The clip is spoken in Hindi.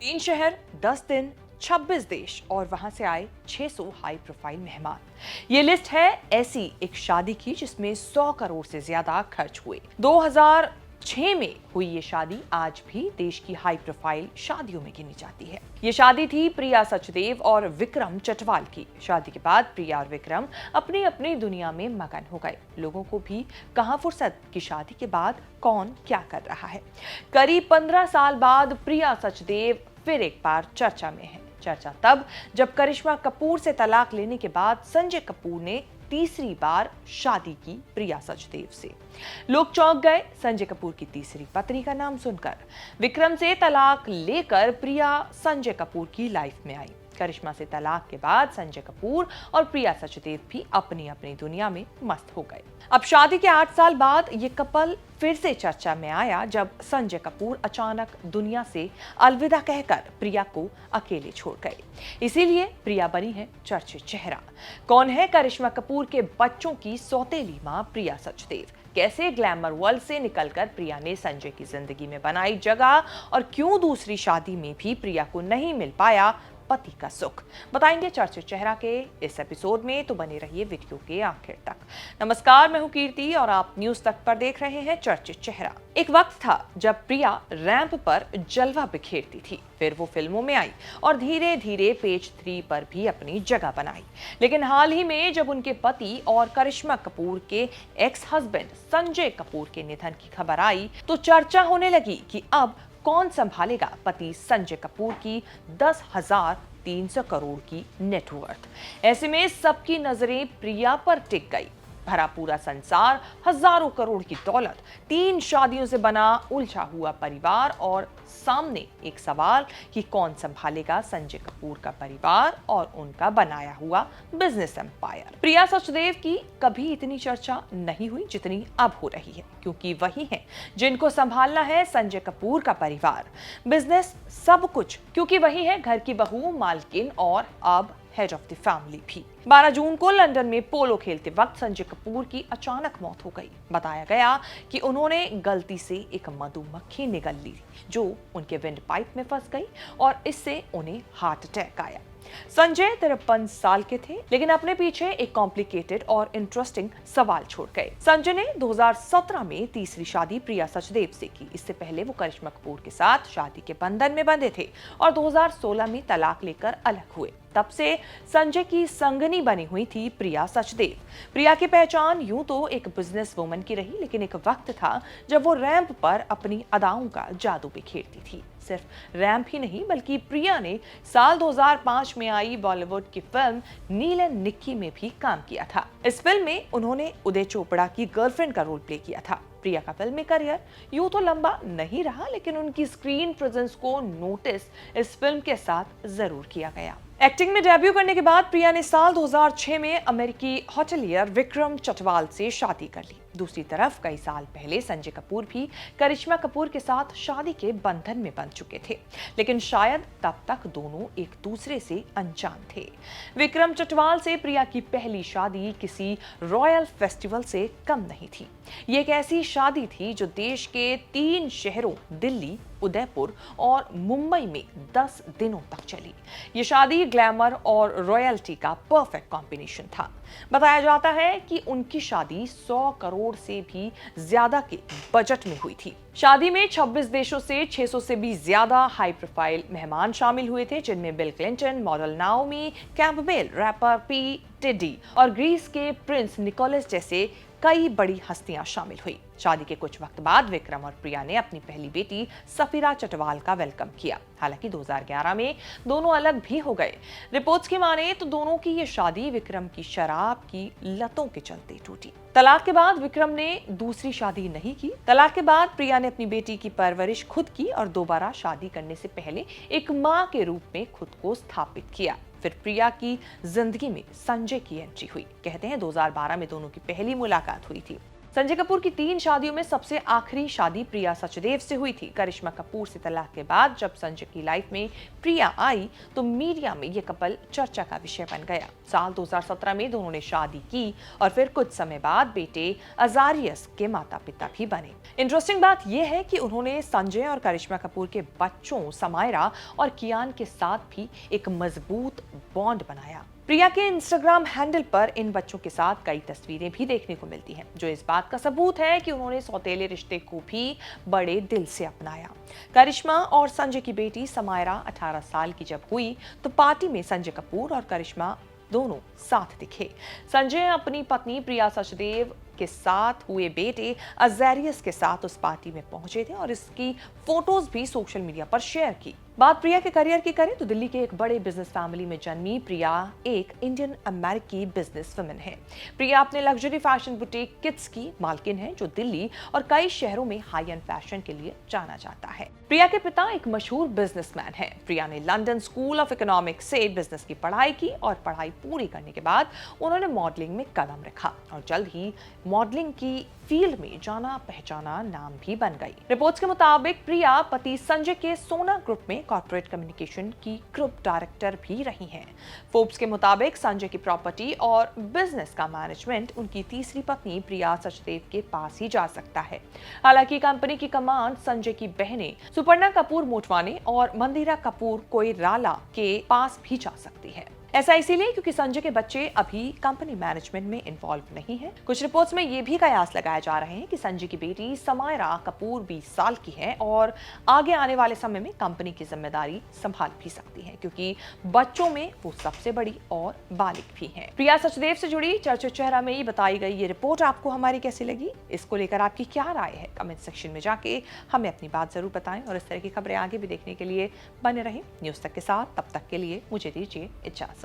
3 शहर, 10 दिन, 26 देश और वहां से आए 600 हाई प्रोफाइल मेहमान। ये लिस्ट है ऐसी एक शादी की जिसमें 100 करोड़ से ज्यादा खर्च हुए। 2006 में हुई ये शादी आज भी देश की हाई प्रोफाइल शादियों में गिनी जाती है। ये शादी थी प्रिया सचदेव और विक्रम चटवाल की। शादी के बाद प्रिया और विक्रम अपनी अपनी दुनिया में मगन हो गए। लोगों को भी कहां फुर्सत कि शादी के बाद कौन क्या कर रहा है। करीब 15 साल बाद प्रिया सचदेव फिर एक बार चर्चा में है। चर्चा तब जब करिश्मा कपूर से तलाक लेने के बाद संजय कपूर ने तीसरी बार शादी की प्रिया सचदेव से। लोग चौंक गए संजय कपूर की तीसरी पत्नी का नाम सुनकर। विक्रम से तलाक लेकर प्रिया संजय कपूर की लाइफ में आई। करिश्मा से तलाक के बाद संजय कपूर और प्रिया सचदेव भी अपनी अपनी दुनिया में मस्त हो गए। अब शादी के 8 साल बाद ये कपल फिर से चर्चा में आया जब संजय कपूर अचानक दुनिया से अलविदा कहकर प्रिया को अकेले छोड़ गए। इसीलिए प्रिया बनी है चर्चित चेहरा। कौन है करिश्मा कपूर के बच्चों की सौतेली मां प्रिया सचदेव? कैसे ग्लैमर वर्ल्ड से निकलकर प्रिया ने संजय की जिंदगी में बनाई जगह और क्यों दूसरी शादी में भी प्रिया को नहीं मिल पाया पति का सुख? बताएंगे चर्चित चेहरा के इस एपिसोड में, तो बने रहिए वीडियो के आखिर तक। नमस्कार, मैं हूं कीर्ति और आप न्यूज तक पर देख रहे हैं चर्चित चेहरा। एक वक्त था जब प्रिया रैंप पर जलवा बिखेरती थी, फिर वो फिल्मों में आई और धीरे धीरे पेज 3 पर भी अपनी जगह बनाई। लेकिन हाल ही में जब उनके पति और करिश्मा कपूर के एक्स हस्बैंड संजय कपूर के निधन की खबर आई तो चर्चा होने लगी कि अब कौन संभालेगा पति संजय कपूर की 10,300 करोड़ की नेटवर्थ। ऐसे में सबकी नजरें प्रिया पर टिक गई। भरा पूरा संसार, हजारों करोड़ की दौलत, 3 शादियों से बना उलझा हुआ परिवार और सामने एक सवाल कि कौन संभालेगा संजय कपूर का परिवार और उनका बनाया हुआ बिजनेस एम्पायर। प्रिया सचदेव की कभी इतनी चर्चा नहीं हुई जितनी अब हो रही है, क्योंकि वही है जिनको संभालना है संजय कपूर का परिवार, बिजनेस, सब कुछ, क्योंकि वही है घर की बहू, मालकिन और अब हेड ऑफ द फैमिली भी। 12 जून को लंदन में पोलो खेलते वक्त संजय कपूर की अचानक मौत हो गई। बताया गया कि उन्होंने गलती से एक मधुमक्खी निगल ली जो उनके विंड पाइप में फंस गई और इससे उन्हें हार्ट अटैक आया। संजय 53 साल के थे, लेकिन अपने पीछे एक कॉम्प्लिकेटेड और इंटरेस्टिंग सवाल छोड़ गए। संजय ने 2017 में तीसरी शादी प्रिया सचदेव से की। इससे पहले वो करिश्मा कपूर के साथ शादी के बंधन में बंधे थे और 2016 में तलाक लेकर अलग हुए। तब से संजय की संगनी बनी हुई थी प्रिया सचदेव। प्रिया की पहचान यूं तो एक बिजनेस वुमन की रही, लेकिन एक वक्त था जब वो रैंप पर अपनी अदाओं का जादू बिखेरती थी। सिर्फ रैंप ही नहीं, बल्कि प्रिया ने साल 2005 में आई बॉलीवुड की फिल्म नील एंड निक्की में भी काम किया था। इस फिल्म में उन्होंने उदय चोपड़ा की गर्लफ्रेंड का रोल प्ले किया था। प्रिया का फिल्मी करियर यूं तो लंबा नहीं रहा, लेकिन उनकी स्क्रीन प्रेजेंस को नोटिस इस फिल्म के साथ जरूर किया गया। एक्टिंग में डेब्यू करने के बाद प्रिया ने साल 2006 में अमेरिकी होटलियर विक्रम चटवाल से शादी कर ली। दूसरी तरफ कई साल पहले संजय कपूर भी करिश्मा कपूर के साथ शादी के बंधन में बंध चुके थे, लेकिन शायद तब तक दोनों एक दूसरे से अनजान थे। विक्रम चटवाल से प्रिया की पहली शादी किसी रॉयल फेस्टिवल से कम नहीं थी। ये एक ऐसी शादी थी जो देश के 3 शहरों दिल्ली, उदयपुर और मुंबई में 10 दिनों तक चली। ये शादी ग्लैमर और रॉयल्टी का परफेक्ट कॉम्बिनेशन था। बताया जाता है कि उनकी शादी 100 करोड़ से भी ज्यादा के बजट में हुई थी। शादी में 26 देशों से 600 से भी ज्यादा हाई प्रोफाइल मेहमान शामिल हुए थे, जिनमें Bill Clinton, model Naomi Campbell, rapper P Diddy और ग्रीस के प्रिंस निकोलस जैसे कई बड़ी हस्तियां शामिल हुई। शादी के कुछ वक्त बाद विक्रम और प्रिया ने अपनी पहली बेटी सफीरा चटवाल का वेलकम किया। हालांकि 2011 में दोनों अलग भी हो गए। रिपोर्ट्स की माने तो दोनों की ये शादी विक्रम की शराब की लतों के चलते टूटी। तलाक के बाद विक्रम ने दूसरी शादी नहीं की। तलाक के बाद प्रिया ने अपनी बेटी की परवरिश खुद की और दोबारा शादी करने से पहले एक मां के रूप में खुद को स्थापित किया। फिर प्रिया की जिंदगी में संजय की एंट्री हुई। कहते हैं 2012 में दोनों की पहली मुलाकात हुई थी। संजय कपूर की 3 शादियों में सबसे आखिरी शादी प्रिया सचदेव से हुई थी। करिश्मा कपूर से तलाक के बाद जब संजय की लाइफ में प्रिया आई तो मीडिया में ये कपल चर्चा का विषय बन गया। साल 2017 में दोनों ने शादी की और फिर कुछ समय बाद बेटे अजारियस के माता पिता भी बने। इंटरेस्टिंग बात यह है कि उन्होंने संजय और करिश्मा कपूर के बच्चों समायरा और कियान के साथ भी एक मजबूत बॉन्ड बनाया। प्रिया के इंस्टाग्राम हैंडल पर इन बच्चों के साथ कई तस्वीरें भी देखने को मिलती हैं, जो इस बात का सबूत है कि उन्होंने सौतेले रिश्ते को भी बड़े दिल से अपनाया। करिश्मा और संजय की बेटी समायरा 18 साल की जब हुई तो पार्टी में संजय कपूर और करिश्मा दोनों साथ दिखे। संजय अपनी पत्नी प्रिया सचदेव के साथ हुए बेटे अज़ेरियस के साथ उस पार्टी में पहुंचे थे और इसकी फोटोज भी सोशल मीडिया पर शेयर की। बात प्रिया के करियर की करें तो दिल्ली के एक बड़े बिजनेस फैमिली में जन्मी प्रिया एक इंडियन अमेरिकी बिजनेस वुमन है। प्रिया अपने लग्जरी फैशन बुटीक किड्स की मालकिन है, जो दिल्ली और कई शहरों में हाई एंड फैशन के लिए जाना जाता है। प्रिया के पिता एक मशहूर बिजनेसमैन है। प्रिया ने लंदन स्कूल ऑफ इकोनॉमिक्स से बिजनेस की पढ़ाई की और पढ़ाई पूरी करने के बाद उन्होंने मॉडलिंग में कदम रखा और जल्द ही मॉडलिंग की फील्ड में जाना पहचाना नाम भी बन गई। रिपोर्ट्स के मुताबिक प्रिया पति संजय के सोना ग्रुप में कॉर्पोरेट कम्युनिकेशन की ग्रुप डायरेक्टर भी रही हैं। फोर्ब्स के मुताबिक संजय की प्रॉपर्टी और बिजनेस का मैनेजमेंट उनकी तीसरी पत्नी प्रिया सचदेव के पास ही जा सकता है। हालांकि कंपनी की कमांड संजय की बहनें सुपर्णा कपूर मोटवाने और मंदिरा कपूर कोइराला के पास भी जा सकती है। ऐसा इसीलिए क्योंकि संजय के बच्चे अभी कंपनी मैनेजमेंट में इन्वॉल्व नहीं है। कुछ रिपोर्ट्स में ये भी कयास लगाए जा रहे हैं कि संजय की बेटी समायरा कपूर 20 साल की है और आगे आने वाले समय में कंपनी की जिम्मेदारी संभाल भी सकती है, क्योंकि बच्चों में वो सबसे बड़ी और बालिग भी हैं। प्रिया सचदेव से जुड़ी चर्चित चेहरा में ही बताई गई ये रिपोर्ट आपको हमारी कैसी लगी? इसको लेकर आपकी क्या राय है? कमेंट सेक्शन में जाके हमें अपनी बात जरूर बताएं और इस तरह की खबरें आगे भी देखने के लिए बने रहें न्यूज़ तक के साथ। तब तक के लिए मुझे दीजिए इजाजत।